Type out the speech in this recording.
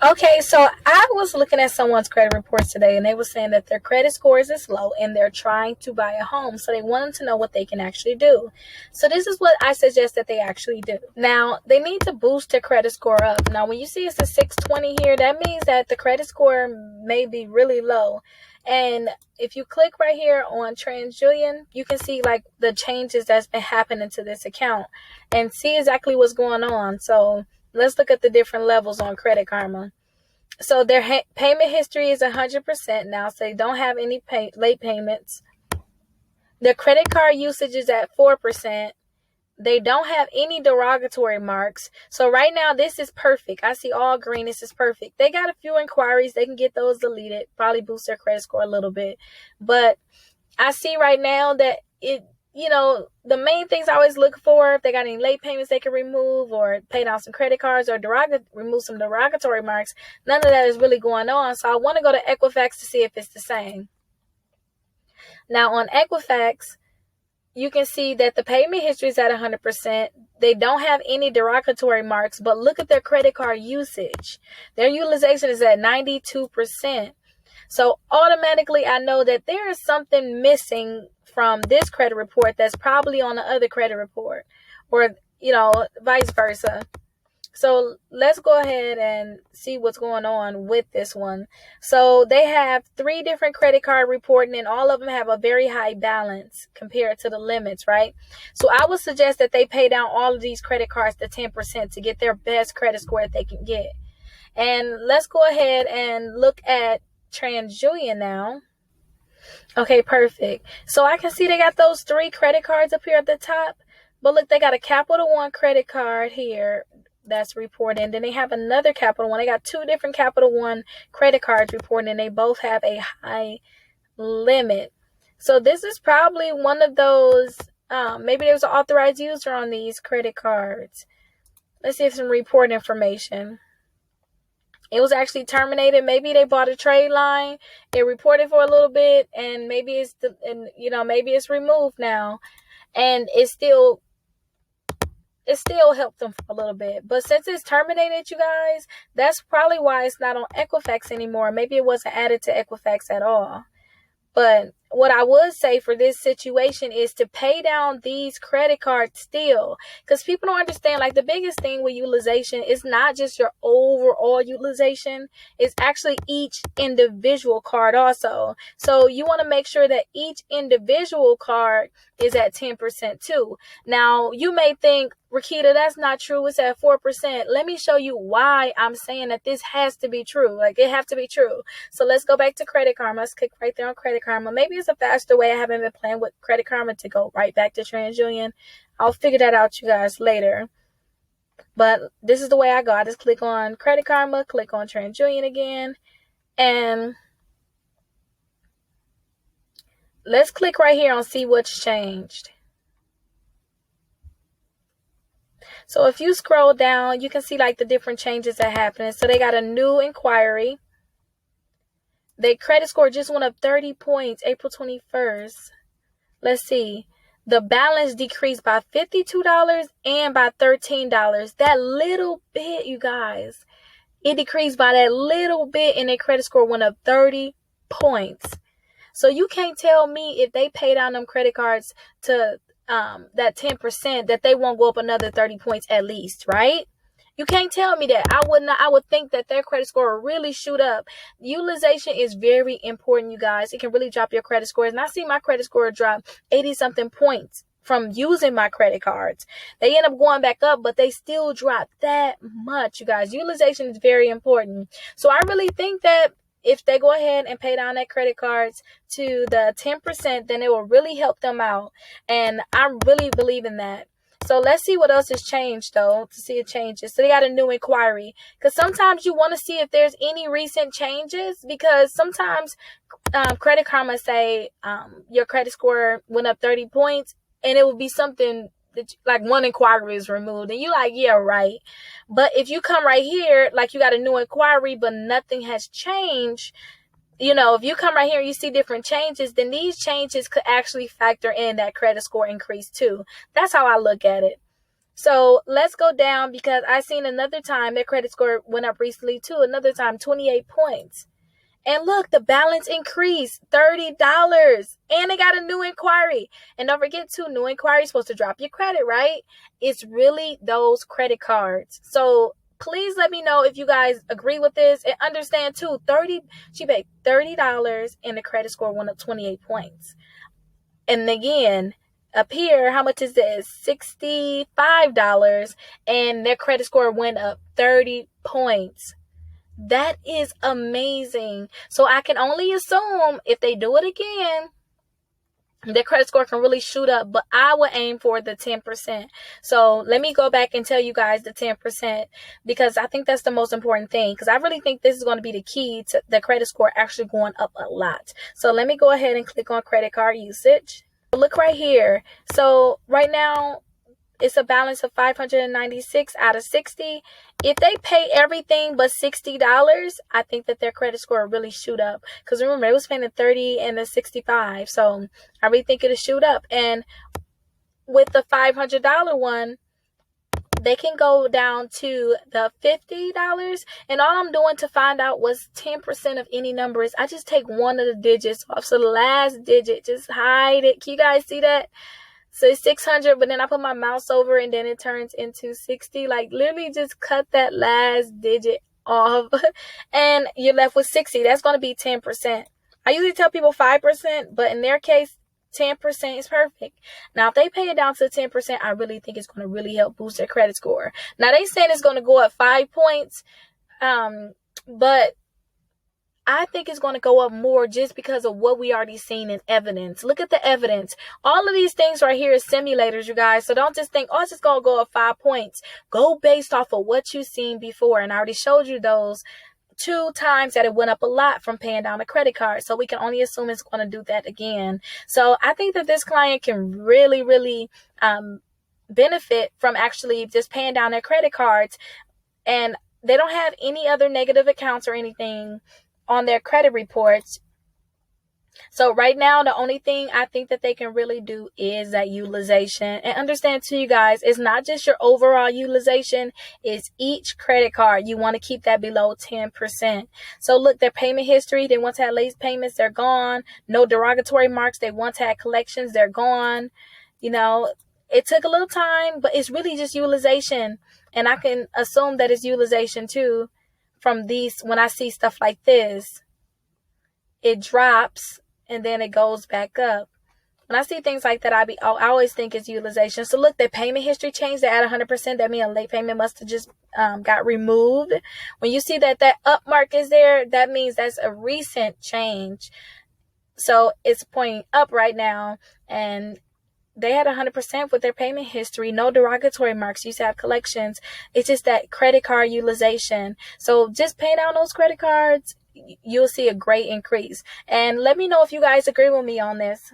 Okay, so I was looking at someone's credit reports today, and they were saying that their credit scores is low and they're trying to buy a home. So they wanted to know what they can actually do. So this is what I suggest that they actually do. Now, they need to boost their credit score up. Now, when you see it's a 620 here, that means that the credit score may be really low. And if you click right here on TransUnion, you can see like the changes that's been happening to this account and see exactly what's going on. So let's look at the different levels on Credit Karma. So their payment history is 100% now, so they don't have any late payments. Their credit card usage is at 4%. They don't have any derogatory marks. So right now, this is perfect. I see all green. This is perfect. They got a few inquiries. They can get those deleted. Probably boost their credit score a little bit. But I see right now that the main things I always look for, if they got any late payments they can remove or pay down some credit cards or remove some derogatory marks, none of that is really going on. So I want to go to Equifax to see if it's the same. Now on Equifax, you can see that the payment history is at 100%. They don't have any derogatory marks, but look at their credit card usage. Their utilization is at 92%. So automatically I know that there is something missing from this credit report that's probably on the other credit report, or vice versa. So let's go ahead and see what's going on with this one. So they have 3 different credit card reporting, and all of them have a very high balance compared to the limits, right? So I would suggest that they pay down all of these credit cards to 10% to get their best credit score that they can get. And let's go ahead and look at TransUnion now. Okay, perfect. So I can see they got those 3 credit cards up here at the top. But look, they got a Capital One credit card here that's reporting. And then they have another Capital One. They got 2 different Capital One credit cards reporting, and they both have a high limit. So this is probably one of those, maybe there's an authorized user on these credit cards. Let's see some report information. It was actually terminated. Maybe they bought a trade line. It reported for a little bit, and maybe it's removed now, and it still helped them for a little bit. But since it's terminated, you guys, that's probably why it's not on Equifax anymore. Maybe it wasn't added to Equifax at all. But what I would say for this situation is to pay down these credit cards still, because people don't understand, like, the biggest thing with utilization is not just your overall utilization, it's actually each individual card also. So you want to make sure that each individual card is at 10% too. Now you may think, Rickita, that's not true, it's at 4%. Let me show you why I'm saying that this has to be true. Like, it have to be true. So let's go back to Credit Karma. Let's click right there on Credit Karma. Maybe it's a faster way. I haven't been playing with Credit Karma to go right back to TransUnion. I'll figure that out, you guys, later. But this is the way I go. I just click on Credit Karma, click on TransUnion again, and let's click right here on see what's changed. So if you scroll down, you can see like the different changes that happened. So they got a new inquiry. Their credit score just went up 30 points April 21st. Let's see. The balance decreased by $52 and by $13. That little bit, you guys. It decreased by that little bit, and their credit score went up 30 points. So you can't tell me if they pay down them credit cards to that 10% that they won't go up another 30 points at least, right? You can't tell me that. I would think that their credit score will really shoot up. Utilization is very important, you guys. It can really drop your credit scores. And I see my credit score drop 80 something points from using my credit cards. They end up going back up, but they still drop that much, you guys. Utilization is very important. So I really think that if they go ahead and pay down their credit cards to the 10%, then it will really help them out. And I really believe in that. So let's see what else has changed, though, to see it changes. So they got a new inquiry, because sometimes you want to see if there's any recent changes, because sometimes Credit Karma say your credit score went up 30 points, and it will be something that, like, one inquiry is removed, and you like, yeah, right. But if you come right here, like, you got a new inquiry, but nothing has changed, if you come right here and you see different changes, then these changes could actually factor in that credit score increase too. That's how I look at it. So let's go down, because I seen another time their credit score went up recently too. Another time, 28 points. And look, the balance increased $30. And they got a new inquiry. And don't forget too, new inquiry is supposed to drop your credit, right? It's really those credit cards. So please let me know if you guys agree with this, and understand too, she paid $30 and the credit score went up 28 points. And again, up here, how much is this? $65, and their credit score went up 30 points. That is amazing. So I can only assume if they do it again, their credit score can really shoot up, but I would aim for the 10%. So let me go back and tell you guys the 10%, because I think that's the most important thing, because I really think this is going to be the key to the credit score actually going up a lot. So let me go ahead and click on credit card usage. Look right here. So right now, it's a balance of 596 out of 60. If they pay everything but $60, I think that their credit score will really shoot up. Because remember, it was paying the 30 and the 65. So I really think it'll shoot up. And with the $500 one, they can go down to the $50. And all I'm doing to find out was 10% of any number is I just take one of the digits off. So the last digit, just hide it. Can you guys see that? So it's 600, but then I put my mouse over and then it turns into 60. Like literally just cut that last digit off and you're left with 60. That's going to be 10%. I usually tell people 5%, but in their case, 10% is perfect. Now, if they pay it down to 10%, I really think it's going to really help boost their credit score. Now, they saying it's going to go up 5 points, but I think it's going to go up more just because of what we already seen in evidence. Look at the evidence. All of these things right here is simulators, you guys. So don't just think, oh, it's just going to go up 5 points. Go based off of what you've seen before. And I already showed you those 2 times that it went up a lot from paying down a credit card. So we can only assume it's going to do that again. So I think that this client can really, really benefit from actually just paying down their credit cards. And they don't have any other negative accounts or anything on their credit reports. So right now, the only thing I think that they can really do is that utilization. And understand too, you guys, it's not just your overall utilization, it's each credit card. You want to keep that below 10%. So look, their payment history, they once had late payments, they're gone. No derogatory marks, they once had collections, they're gone. You know, it took a little time, but it's really just utilization. And I can assume that it's utilization too. From these, when I see stuff like this, it drops and then it goes back up. When I see things like that, I always think it's utilization. So look, their payment history changed. They at 100%. That means a late payment must have just got removed. When you see that up mark is there, that means that's a recent change. So it's pointing up right now, and they had 100% with their payment history. No derogatory marks. You used to have collections. It's just that credit card utilization. So just pay down those credit cards. You'll see a great increase. And let me know if you guys agree with me on this.